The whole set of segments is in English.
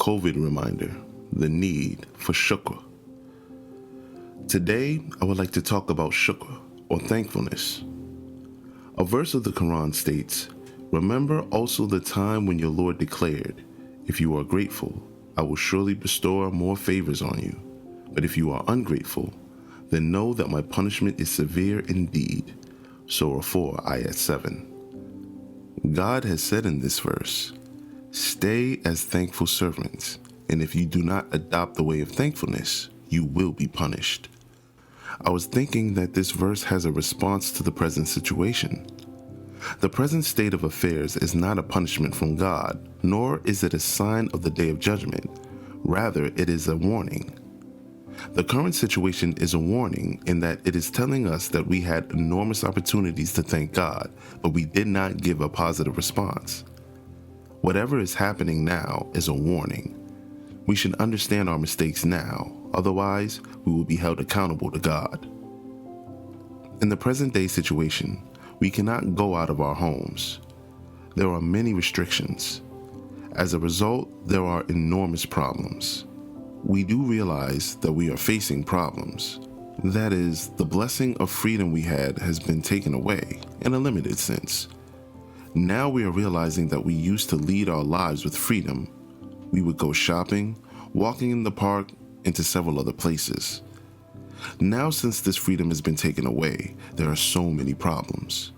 COVID reminder, the need for shukr. Today, I would like to talk about shukr, or thankfulness. A verse of the Quran states, "Remember also the time when your Lord declared, if you are grateful, I will surely bestow more favors on you. But if you are ungrateful, then know that my punishment is severe indeed." Surah 4, Ayat 7. God has said in this verse, "Stay as thankful servants, and if you do not adopt the way of thankfulness, you will be punished." I was thinking that this verse has a response to the present situation. The present state of affairs is not a punishment from God, nor is it a sign of the day of judgment. Rather, it is a warning. The current situation is a warning in that it is telling us that we had enormous opportunities to thank God, but we did not give a positive response. Whatever is happening now is a warning. We should understand our mistakes now, otherwise we will be held accountable to God. In the present day situation, we cannot go out of our homes. There are many restrictions. As a result, there are enormous problems. We do realize that we are facing problems. That is, the blessing of freedom we had has been taken away in a limited sense. Now we are realizing that we used to lead our lives with freedom. We would go shopping, walking in the park, and to several other places. Now, since this freedom has been taken away, there are so many problems.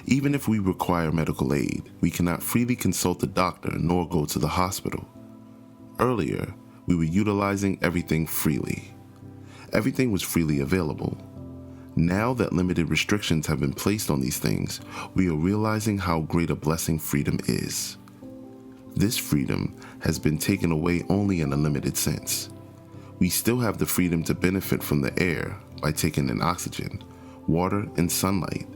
Even if we require medical aid, we cannot freely consult a doctor nor go to the hospital. Earlier, we were utilizing everything freely. Everything was freely available. Now that limited restrictions have been placed on these things, we are realizing how great a blessing freedom is. This freedom has been taken away only in a limited sense. We still have the freedom to benefit from the air by taking in oxygen, water, and sunlight.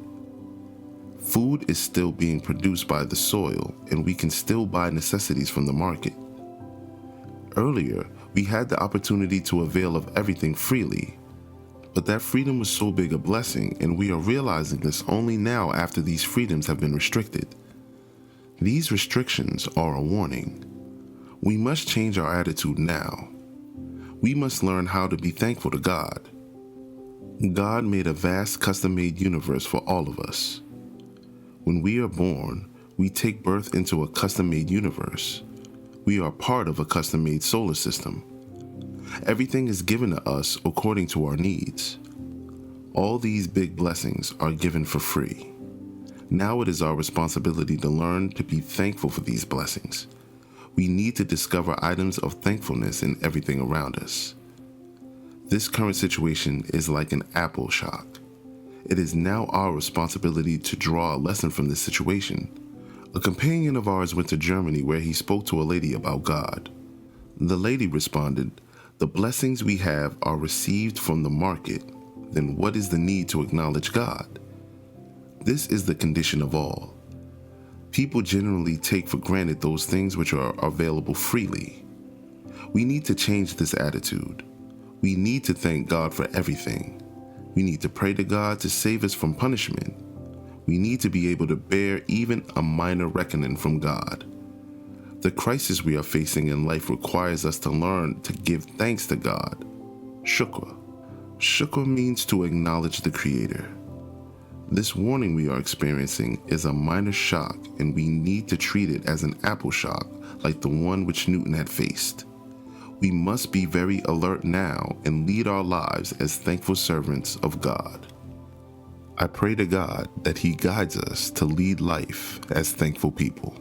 Food is still being produced by the soil, and we can still buy necessities from the market. Earlier, we had the opportunity to avail of everything freely, but that freedom was so big a blessing, and we are realizing this only now after these freedoms have been restricted. These restrictions are a warning. We must change our attitude now. We must learn how to be thankful to God. God made a vast custom-made universe for all of us. When we are born, we take birth into a custom-made universe. We are part of a custom-made solar system. Everything is given to us according to our needs. All these big blessings are given for free. Now it is our responsibility to learn to be thankful for these blessings. We need to discover items of thankfulness in everything around us. This current situation is like an apple shock. It is now our responsibility to draw a lesson from this situation. A companion of ours went to Germany where he spoke to a lady about God. The lady responded, "The blessings we have are received from the market. Then what is the need to acknowledge God?" This is the condition of all. People generally take for granted those things which are available freely. We need to change this attitude. We need to thank God for everything. We need to pray to God to save us from punishment. We need to be able to bear even a minor reckoning from God. The crisis we are facing in life requires us to learn to give thanks to God. Shukr. Shukr means to acknowledge the Creator. This warning we are experiencing is a minor shock, and we need to treat it as an apple shock like the one which Newton had faced. We must be very alert now and lead our lives as thankful servants of God. I pray to God that He guides us to lead life as thankful people.